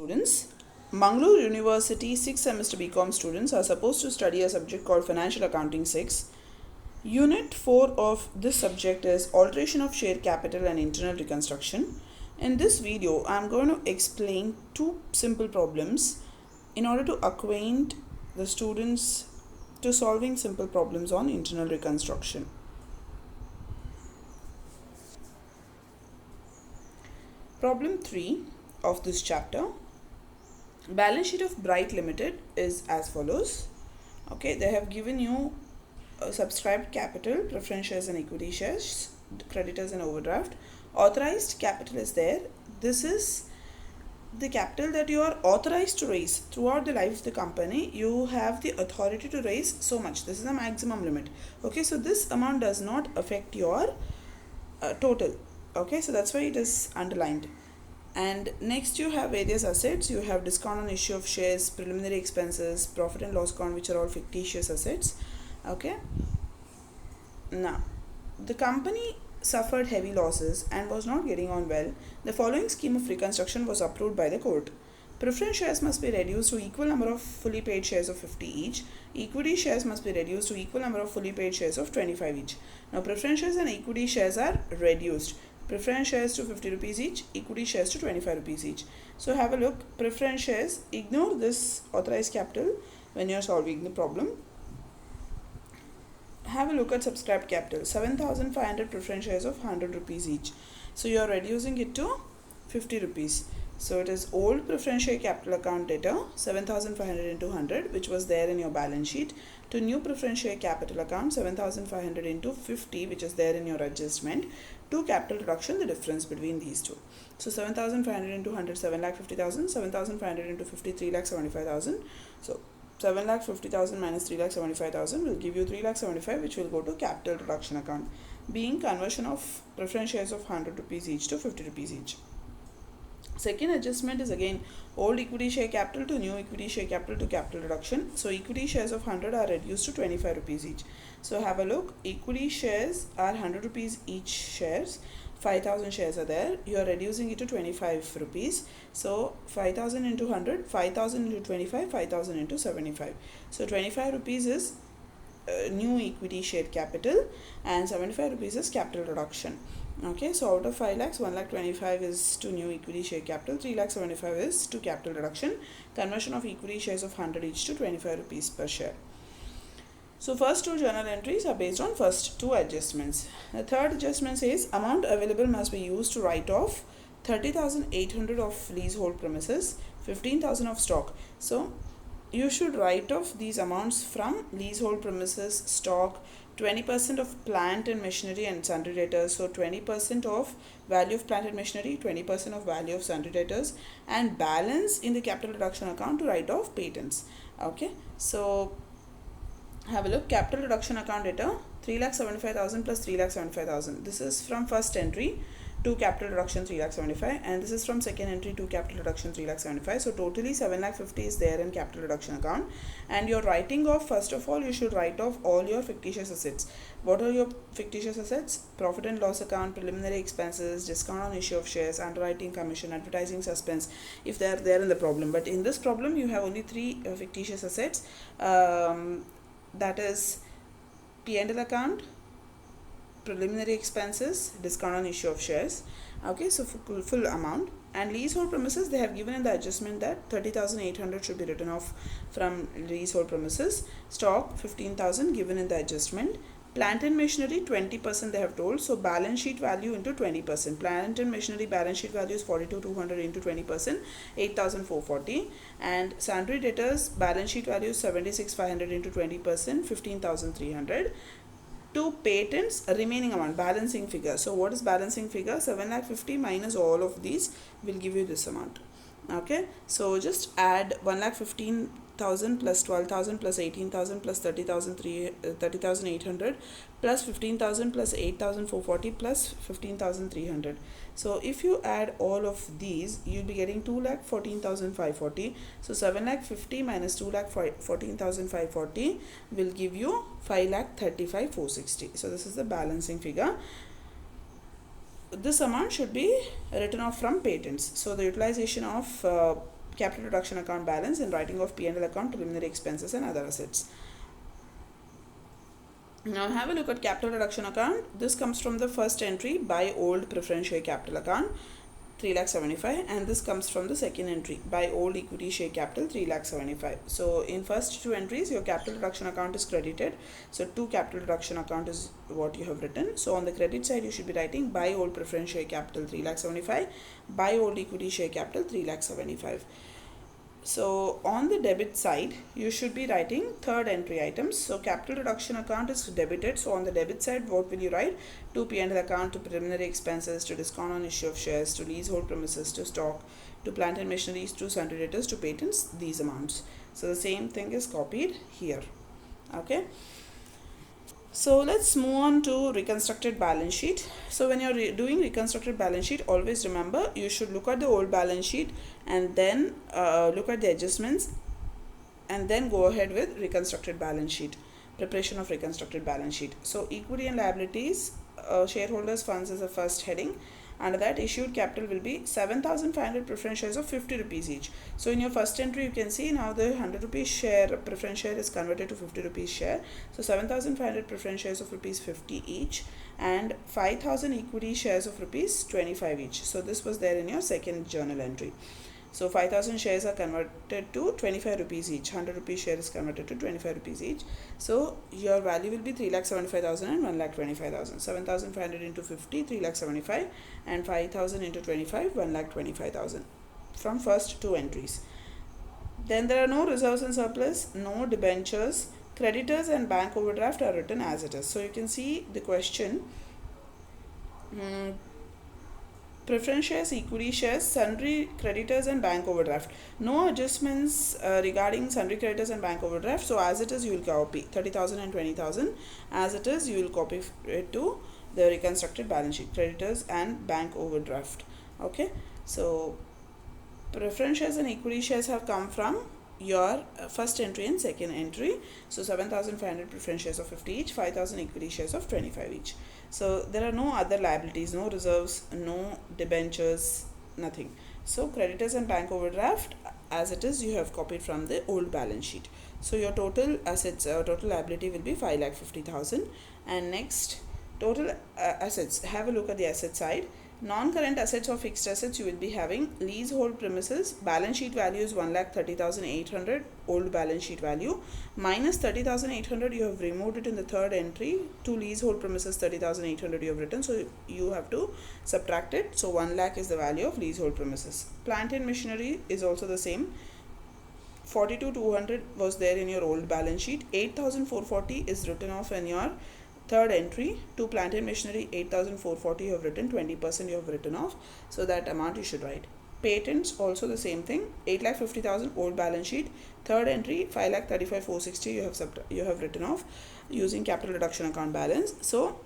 Students, Mangalore University 6th semester BCom students are supposed to study a subject called Financial Accounting 6. Unit 4 of this subject is Alteration of Share Capital and Internal Reconstruction. In this video, I am going to explain two simple problems in order to acquaint the students to solving simple problems on internal reconstruction. Problem 3 of this chapter. Balance sheet of Bright Limited is as follows. Okay, they have given you subscribed capital, preference shares and equity shares, creditors and overdraft. Authorized capital is there. This is the capital that you are authorized to raise throughout the life of the company. You have the authority to raise so much. This is the maximum limit. Okay, so this amount does not affect your total. Okay, so that's why it is underlined. And next you have various assets. You have discount on issue of shares, preliminary expenses, profit and loss account, which are all fictitious assets. Okay, now the company suffered heavy losses and was not getting on well. The following scheme of reconstruction was approved by the court. Preference shares must be reduced to equal number of fully paid shares of 50 each. Equity shares must be reduced to equal number of fully paid shares of 25 each. Now preference shares and equity shares are reduced. Preference shares to 50 rupees each, equity shares to 25 rupees each. So have a look. Preference shares, ignore this authorized capital when you are solving the problem. Have a look at subscribed capital. 7,500 preference shares of 100 rupees each. So you are reducing it to 50 rupees. So it is old preference share capital account data 7,500 into 100, which was there in your balance sheet, to new preference share capital account 7,500 into 50, which is there in your adjustment, to capital reduction, the difference between these two. So 7,500 into 100, 7,50,000, 7,500 into 50, 3,75,000. So 7,50,000 minus 3,75,000 will give you 3,75,000, which will go to capital reduction account, being conversion of preference shares of 100 rupees each to 50 rupees each. Second adjustment is again old equity share capital to new equity share capital to capital reduction. So equity shares of 100 are reduced to 25 rupees each. So have a look. Equity shares are 100 rupees each shares. 5,000 shares are there. You are reducing it to 25 rupees. So 5,000 into 100, 5,000 into 25, 5,000 into 75. So 25 rupees is new equity share capital and 75 rupees is capital reduction. Okay, so out of 5 lakhs, 1,25,000 is to new equity share capital, 3,75,000 is to capital reduction. Conversion of equity shares of 100 each to 25 rupees per share. So first two journal entries are based on first two adjustments. The third adjustment says amount available must be used to write off 30,800 of leasehold premises, 15,000 of stock. So you should write off these amounts from leasehold premises, stock, 20% of plant and machinery and sundry debtors. So 20% of value of plant and machinery, 20% of value of sundry debtors, and balance in the capital reduction account to write off patents. Okay, so have a look. Capital reduction account data 3,75,000 plus 3,75,000. This is from first entry to capital reduction 3,75,000, and this is from second entry to capital reduction 3,75,000. So totally 7,50,000 is there in capital reduction account, and you're writing off, first of all you should write off all your fictitious assets. What are your fictitious assets? Profit and loss account, preliminary expenses, discount on issue of shares, underwriting commission, advertising suspense, if they are there in the problem. But in this problem you have only three fictitious assets, that is P&L account, preliminary expenses, discount on issue of shares. Okay, so full amount. And leasehold premises, they have given in the adjustment that 30,800 should be written off from leasehold premises. Stock 15,000 given in the adjustment. Plant and machinery 20% they have told, so balance sheet value into 20%. Plant and machinery balance sheet value is 42,200 into 20%, 8,440. And sundry debtors balance sheet value is 76,500 into 20%, 15,300. To patents, remaining amount, balancing figure. So what is balancing figure? 7,50,000 minus all of these will give you this amount. Okay, so just add 1,15,000 plus 12,000 plus 18,000 plus 30,800 plus 15,000 plus 8,440 plus 15,300. So if you add all of these, you'll be getting 2,14,540. So 7,50,000 minus 2,14,540 will give you 5,35,460. So this is the balancing figure. This amount should be written off from patents. So the utilization of capital reduction account balance and writing of P&L account, preliminary expenses and other assets. Now have a look at capital reduction account. This comes from the first entry, buy old preference share capital account, 3,75,000, and this comes from the second entry, buy old equity share capital, 3,75,000. So in first two entries your capital reduction account is credited, so two capital reduction account is what you have written. So on the credit side you should be writing buy old preference share capital, 3,75,000, buy old equity share capital, 3,75,000. So on the debit side you should be writing third entry items. So capital reduction account is debited, so on the debit side what will you write? To P&L account, to preliminary expenses, to discount on issue of shares, to leasehold premises, to stock, to plant and machineries, to sundry debtors, to patents, these amounts. So the same thing is copied here. Okay, so let's move on to reconstructed balance sheet. So when you're doing reconstructed balance sheet, always remember you should look at the old balance sheet and then look at the adjustments and then go ahead with reconstructed balance sheet, preparation of reconstructed balance sheet. So equity and liabilities, shareholders funds is the first heading. Under that, issued capital will be 7,500 preference shares of 50 rupees each. So in your first entry you can see now the 100 rupees share preference share is converted to 50 rupees share. So 7,500 preference shares of rupees 50 each and 5,000 equity shares of rupees 25 each. So this was there in your second journal entry. So 5,000 shares are converted to 25 rupees each. 100 rupees share is converted to 25 rupees each. So your value will be 3,75,000 and 1,25,000. 7,500 into 50, 3,75,000, and 5,000 into 25, 1,25,000 from first two entries. Then there are no reserves and surplus, no debentures, creditors and bank overdraft are written as it is. So you can see the question. Preference shares, equity shares, sundry creditors and bank overdraft. No adjustments regarding sundry creditors and bank overdraft. So as it is you will copy 30,000 and 20,000. As it is you will copy it to the reconstructed balance sheet, creditors and bank overdraft. Okay, so preference shares and equity shares have come from your first entry and second entry. So 7,500 preference shares of 50 each, 5,000 equity shares of 25 each. So there are no other liabilities, no reserves, no debentures, nothing. So creditors and bank overdraft as it is you have copied from the old balance sheet. So your total assets, total liability will be 5,50,000. And next, total assets, have a look at the asset side. Non-current assets or fixed assets you will be having leasehold premises, balance sheet value is 1,30,800, old balance sheet value, minus 30,800 you have removed it in the third entry. To leasehold premises 30,800 you have written, so you have to subtract it. So 1 lakh is the value of leasehold premises. Plant and machinery is also the same. 42,200 was there in your old balance sheet. 8,440 is written off in your third entry. To plant and machinery 8,440 you have written, 20% you have written off, so that amount you should write. Patents also the same thing, 8,50,000 old balance sheet. Third entry 5,35,460 you have written off using capital reduction account balance. So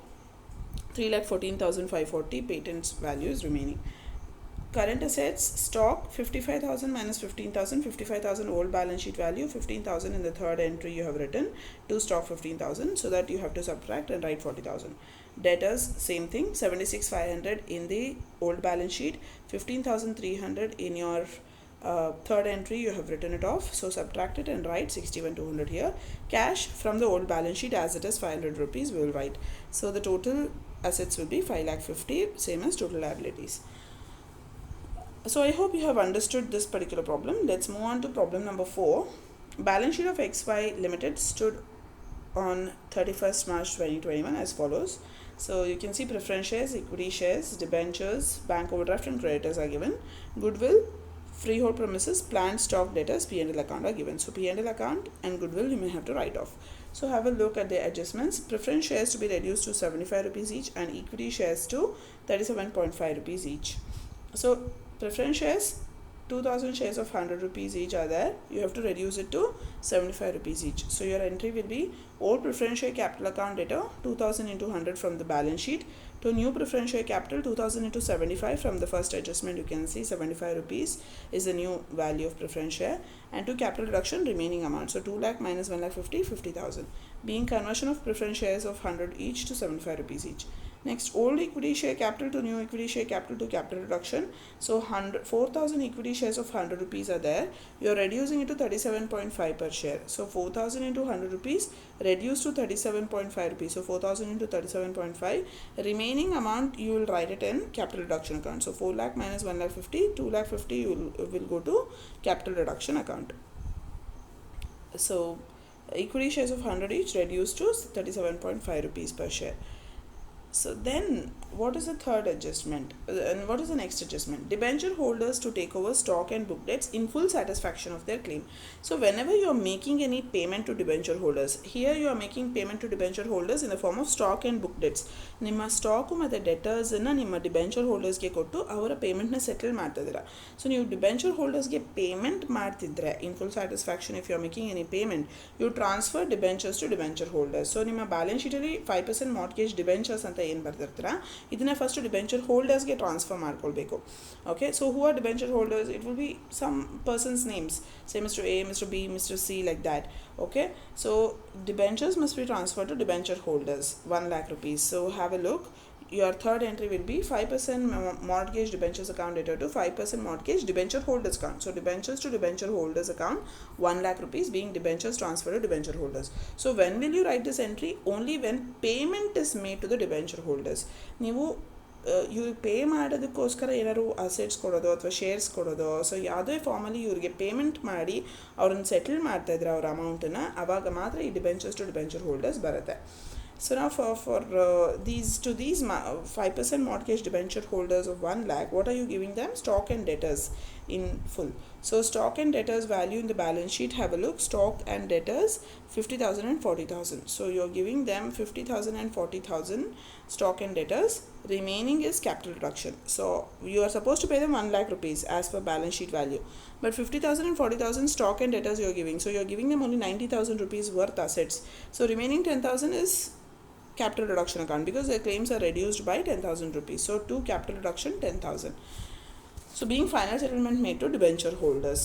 3,14,540 patents value is remaining. Current assets, stock 55,000 minus 15,000, 55,000 old balance sheet value, 15,000 in the third entry you have written, to stock 15,000, so that you have to subtract and write 40,000. Debtors, same thing, 76,500 in the old balance sheet, 15,300 in your third entry you have written it off, so subtract it and write 61,200 here. Cash from the old balance sheet as it is 500 rupees we will write. So the total assets will be 5,50,000, same as total liabilities. So I hope you have understood this particular problem. Let's move on to problem number 4. Balance sheet of XY Limited stood on 31st March 2021 as follows. So you can see preference shares, equity shares, debentures, bank overdraft and creditors are given. Goodwill, freehold premises, plant, stock, debtors, P&L account are given. So P&L account and goodwill you may have to write off. So have a look at the adjustments. Preference shares to be reduced to 75 rupees each and equity shares to 37.5 rupees each. So preference shares, 2,000 shares of 100 rupees each are there. You have to reduce it to 75 rupees each. So your entry will be old preference share capital account debtor 2,000 into 100 from the balance sheet, to new preference share capital 2,000 into 75 from the first adjustment. You can see 75 rupees is the new value of preference share, and to capital reduction remaining amount. So 2 lakh minus 1 lakh 50,000 being conversion of preference shares of 100 each to 75 rupees each. Next, old equity share capital to new equity share capital to capital reduction. So 4,000 equity shares of 100 rupees are there. You are reducing it to 37.5 per share. So 4,000 into 100 rupees reduced to 37.5 rupees. So 4,000 into 37.5. Remaining amount you will write it in capital reduction account. So 4 lakh minus 1 lakh 50, 2 lakh 50 you will go to capital reduction account. So equity shares of 100 each reduced to 37.5 rupees per share. So then, what is the third adjustment? And what is the next adjustment? Debenture holders to take over stock and book debts in full satisfaction of their claim. So whenever you are making any payment to debenture holders, here you are making payment to debenture holders in the form of stock and book debts. Nimma stock ಮತ್ತೆ debtors na nimma debenture holders ಗೆ ಕೊಟ್ಟು ಅವರ payment ನ settle ಮಾಡ್ತಿದ್ದೀರಾ. So ನೀವು debenture holders ಗೆ payment ಮಾಡ್ತಿದ್ರೆ in full satisfaction, if you are making any payment, you transfer debentures to debenture holders. So ನಿಮ್ಮ balance sheet ಅಲ್ಲಿ 5% mortgage debentures ಅಂತ ಏನು ಬರ್ದಿರ್ತೀರಾ, ಇದನ್ನ ಫಸ್ಟ್ ಡಿಬೆಂಚರ್ ಹೋಲ್ಡರ್ಸ್ಗೆ ಟ್ರಾನ್ಸ್ಫರ್ ಮಾಡ್ಕೊಳ್ಬೇಕು. Okay, so who are debenture holders? It will be some persons names, say mister A, mister B, mister C, like that. Okay, so debentures must be transferred to debenture holders, 1 lakh rupees. So have a look. Your third entry will be 5% mortgage debentures account debtor to 5% mortgage debenture holders account. So debentures to debenture holders account, 1 lakh rupees being debentures transferred to debenture holders. So when will you write this entry? Only when payment is made to the debenture holders. ನೀವು ಇವ್ರಿಗೆ pay ಮಾಡೋದಕ್ಕೋಸ್ಕರ ಏನಾದ್ರು assets ಕೊಡೋದು ಅಥವಾ shares ಕೊಡೋದು, so ಯಾವುದೇ ಫಾರ್ಮಲ್ಲಿ ಇವ್ರಿಗೆ ಪೇಮೆಂಟ್ ಮಾಡಿ ಅವ್ರನ್ನ ಸೆಟಲ್ ಮಾಡ್ತಾಯಿದ್ರೆ ಅವ್ರ ಅಮೌಂಟನ್ನು, ಆವಾಗ ಮಾತ್ರ ಈ ಡಿಬೆಂಚರ್ಸ್ ಟು ಡಿಬೆಂಚರ್ ಹೋಲ್ಡರ್ಸ್ ಬರುತ್ತೆ. So now for these 5% mortgage debenture holders of 1 lakh, what are you giving them? Stock and debtors in full. So stock and debtors value in the balance sheet, have a look. Stock and debtors 50,000 and 40,000. So you're giving them 50,000 and 40,000 stock and debtors. Remaining is capital reduction. So you are supposed to pay them 1 lakh rupees as per balance sheet value. But 50,000 and 40,000 stock and debtors you're giving. So you're giving them only 90,000 rupees worth assets. So remaining 10,000 is capital reduction account because their claims are reduced by 10,000 rupees. So to capital reduction 10,000. So being final settlement made to debenture holders.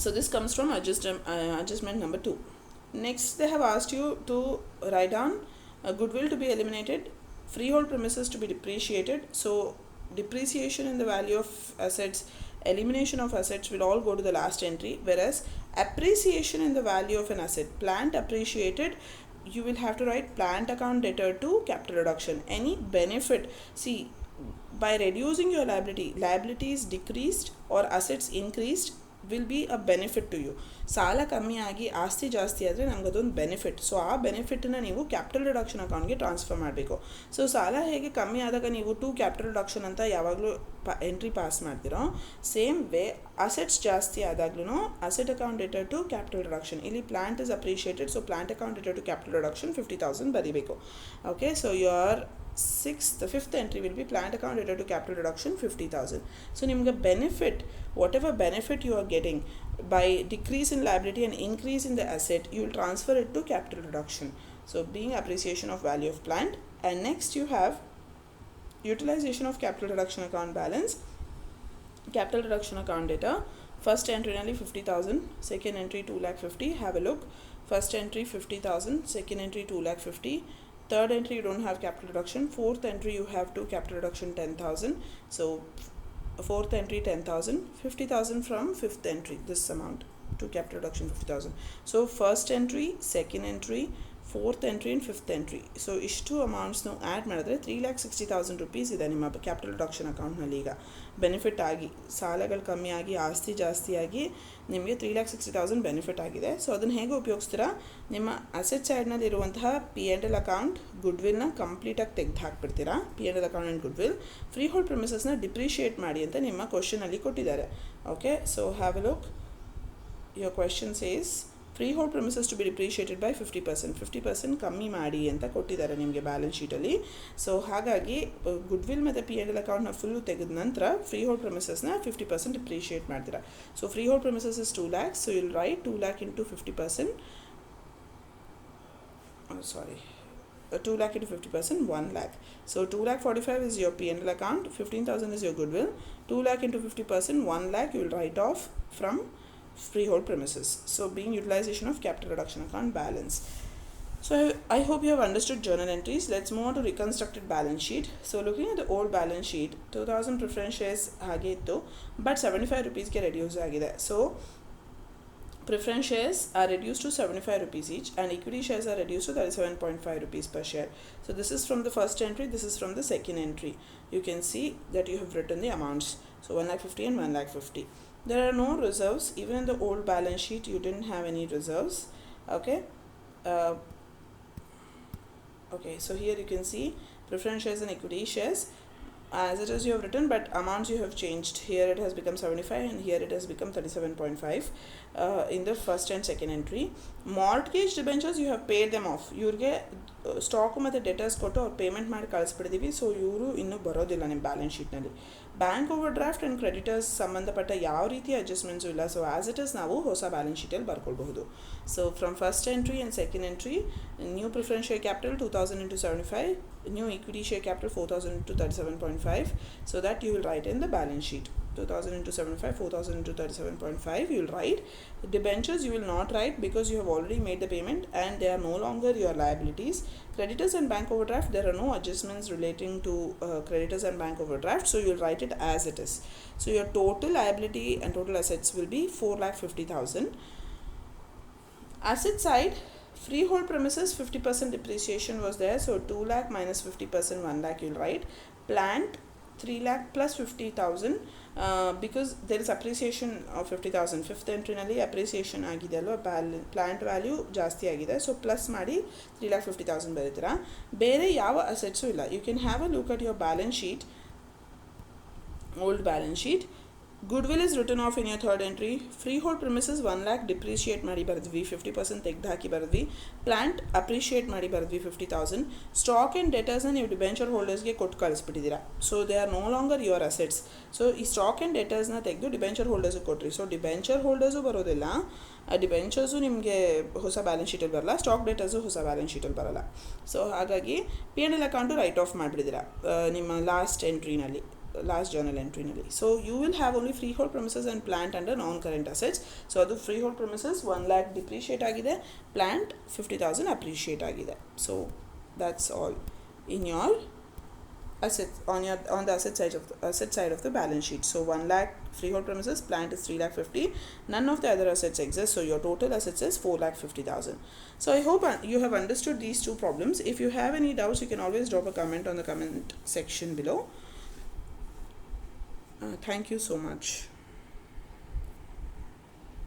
So this comes from adjustment number 2. Next, they have asked you to write down goodwill to be eliminated, freehold premises to be depreciated. So depreciation in the value of assets, elimination of assets will all go to the last entry, whereas appreciation in the value of an asset, plant appreciated, you will have to write plant account debtor to capital reduction. Any benefit, see, by reducing your liabilities decreased or assets increased will be a benefit to you. ಸಾಲ ಕಮ್ಮಿ ಆಗಿ ಆಸ್ತಿ ಜಾಸ್ತಿ ಆದರೆ ನಮ್ಗೆ ಅದೊಂದು benefit. So ಆ ಬೆನಿಫಿಟನ್ನ ನೀವು ಕ್ಯಾಪಿಟಲ್ ರಿಡಕ್ಷನ್ ಅಕೌಂಟ್ಗೆ ಟ್ರಾನ್ಸ್ಫರ್ ಮಾಡಬೇಕು. ಸೊ ಸಾಲ ಹೇಗೆ ಕಮ್ಮಿ ಆದಾಗ ನೀವು ಟು ಕ್ಯಾಪಿಟಲ್ ರಿಡಕ್ಷನ್ ಅಂತ ಯಾವಾಗಲೂ ಎಂಟ್ರಿ ಪಾಸ್ ಮಾಡ್ತೀರೋ, ಸೇಮ್ ವೇ ಅಸೆಟ್ಸ್ ಜಾಸ್ತಿ ಆದಾಗ್ಲೂ asset account debtor to capital reduction. ಇಲ್ಲಿ plant is appreciated, so plant account debtor to capital reduction 50,000 ಬರೀಬೇಕು. Okay, so your fifth entry will be plant account debtor to capital reduction 50,000. So nimga benefit, whatever benefit you are getting by decrease in liability and increase in the asset, you will transfer it to capital reduction. So being appreciation of value of plant. And next you have utilization of capital reduction account balance. Capital reduction account debtor, first entry only 50,000, second entry 2 lakh 50. Have a look. First entry 50,000, second entry 2 lakh 50. Third entry you don't have capital reduction. Fourth entry you have to capital reduction 10,000. So fourth entry 10,000, 50,000 from fifth entry, this amount to capital reduction 50,000. So first entry, second entry, fourth entry and fifth entry. So ishtu amounts now add ಮಾಡಿದ್ರೆ 3,60,000 rupees ಇದೆ ನಿಮ್ಮ capital reduction ಅಕೌಂಟ್ನಲ್ಲಿ. ಈಗ benefit ಆಗಿ ಸಾಲಗಳು ಕಮ್ಮಿ ಆಗಿ ಆಸ್ತಿ ಜಾಸ್ತಿ ಆಗಿ ನಿಮಗೆ 3,60,000 ಬೆನಿಫಿಟ್ ಆಗಿದೆ. ಸೊ ಅದನ್ನು ಹೇಗೆ ಉಪಯೋಗಿಸ್ತೀರಾ? ನಿಮ್ಮ ಅಸೆಟ್ ಸೈಡ್ನಲ್ಲಿ ಇರುವಂತಹ P&L ಅಕೌಂಟ್ ಗುಡ್ವಿಲ್ನ ಕಂಪ್ಲೀಟಾಗಿ ತೆಗೆದು ಹಾಕ್ಬಿಡ್ತೀರಾ. P&L account and goodwill, freehold ಪ್ರಿಮಿಸಸ್ನ ಡಿಪ್ರಿಷಿಯೇಟ್ ಮಾಡಿ ಅಂತ ನಿಮ್ಮ ಕ್ವಶನಲ್ಲಿ ಕೊಟ್ಟಿದ್ದಾರೆ. Okay, so have a look. Your question says freehold premises to be depreciated by 50%. 50% ಕಮ್ಮಿ ಮಾಡಿ ಅಂತ ಕೊಟ್ಟಿದ್ದಾರೆ ನಿಮಗೆ ಬ್ಯಾಲೆನ್ಸ್ ಶೀಟಲ್ಲಿ. ಸೊ ಹಾಗಾಗಿ ಗುಡ್ವಿಲ್ ಮತ್ತು P&L ಅಕೌಂಟ್ನ ಫುಲ್ಲು ತೆಗೆದ ನಂತರ freehold premises-ನ 50% ಡಿಪ್ರಿಷಿಯೇಟ್ ಮಾಡ್ತೀರಾ. So freehold premises is 2 lakhs. So you'll write 2 lakh into 50%. 2 lakh into 50%, 1 lakh. So 2 lakh 45 is your P&L account, 15,000 is your goodwill. 2 lakh into 50%, 1 lakh you will write off from freehold premises. So being utilization of capital reduction account balance. So I hope you have understood journal entries. Let's move on to reconstructed balance sheet. So looking at the old balance sheet, 2000 preference shares ಹಾಗೆ ಇತ್ತು, but 75 rupeesಗೆ reduce ಆಗಿದೆ. So preference shares are reduced to 75 rupees each and equity shares are reduced to 37.5 rupees per share. So this is from the first entry, this is from the second entry. You can see that you have written the amounts. So 1,50,000 and 1,50,000. There are no reserves. Even in the old balance sheet, you didn't have any reserves. Okay. Okay, so here you can see preference shares and equity shares as it is you have written, but amounts you have changed. Here it has become 75 and here it has become 37.5 in the first and second entry. Mortgage debentures you have paid them off. ಇವ್ರಿಗೆ stock ಮತ್ತು debtors ಕೊಟ್ಟು ಅವ್ರು payment ಮಾಡಿ ಕಳಿಸ್ಬಿಟ್ಟಿದ್ದೀವಿ. So ಇವರು ಇನ್ನೂ ಬರೋದಿಲ್ಲ ನಿಮ್ಮ balance ಶೀಟ್ನಲ್ಲಿ. Bank over draft and creditors ಸಂಬಂಧಪಟ್ಟ ಯಾವ ರೀತಿಯ ಅಡ್ಜಸ್ಟ್ಮೆಂಟ್ಸು ಇಲ್ಲ. ಸೊ ಆ್ಯಸ್ ಇಟ್ ಇಸ್ ನಾವು ಹೊಸ ಬ್ಯಾಲೆನ್ಸ್ ಶೀಟಲ್ಲಿ ಬರ್ಕೊಳ್ಬಹುದು. So from first entry and second entry, new preference share capital 2000 into 75, new equity share capital 4000 into 37.5, so that you will write in the balance sheet 2000 into 75, 4000 into 37.5. you will write. The debentures you will not write because you have already made the payment and they are no longer your liabilities. Creditors and bank overdraft, there are no adjustments relating to creditors and bank overdraft, so you will write it as it is. So your total liability and total assets will be 4,50,000. Asset side, freehold premises 50% depreciation was there, so 2 lakh minus 50% 1 lakh you'll write. Plant 3 lakh plus 50,000 because there is appreciation of 50,000. Fifth entry nalli appreciation agide alwa, plant value ಜಾಸ್ತಿ ಆಗಿದೆ. So plus ಮಾಡಿ 3,50,000 ಬರೀತೀರಾ. ಬೇರೆ ಯಾವ assets ಇಲ್ಲ. You can have a look at your balance sheet, old balance sheet. Goodwill is written off in your third entry. Freehold premises 1 lakh depreciate ಮಾಡಿ ಬರೆದ್ವಿ, 50% ತೆಗ್ದು ಹಾಕಿ ಬರೆದ್ವಿ. Plant appreciate ಮಾಡಿ ಬರೆದ್ವಿ 50,000. Stock and ಡೆಟರ್ಸ್ನ ನೀವು debenture ಹೋಲ್ಡರ್ಸ್ಗೆ ಕೊಟ್ಟು ಕಳಿಸ್ಬಿಟ್ಟಿದ್ದೀರಾ. So they are no longer your assets. So ಈ stock and ಡೆಟರ್ಸ್ನ ತೆಗೆದು ಡಿಬೆಂಚರ್ ಹೋಲ್ಡರ್ಸ್ಗೆ ಕೊಟ್ರಿ. ಸೊ ಡಿಬೆಂಚರ್ ಹೋಲ್ಡರ್ಸು ಬರೋದಿಲ್ಲ, ಡಿಬೆಂಚರ್ಸು ನಿಮಗೆ ಹೊಸ ಬ್ಯಾಲೆನ್ಸ್ ಶೀಟಲ್ಲಿ ಬರಲ್ಲ, ಸ್ಟಾಕ್ ಡೆಟರ್ಸು ಹೊಸ ಬ್ಯಾಲೆನ್ಸ್ ಶೀಟಲ್ಲಿ ಬರಲ್ಲ. ಸೊ ಹಾಗಾಗಿ P&L ಅಕೌಂಟು ರೈಟ್ ಆಫ್ ಮಾಡಿಬಿಟ್ಟಿದ್ದೀರಾ ನಿಮ್ಮ ಲಾಸ್ಟ್ ಎಂಟ್ರಿನಲ್ಲಿ, last journal entry nalli. So you will have only freehold premises and plant under non-current assets. So adu freehold premises 1 lakh depreciate agide, plant 50,000 appreciate agide. So that's all in your assets on the asset side of the balance sheet. So 1 lakh freehold premises, plant is 3,50,000, none of the other assets exist, so your total assets is 4,50,000. So I hope you have understood these two problems. If you have any doubts, you can always drop a comment on the comment section below. Thank you so much.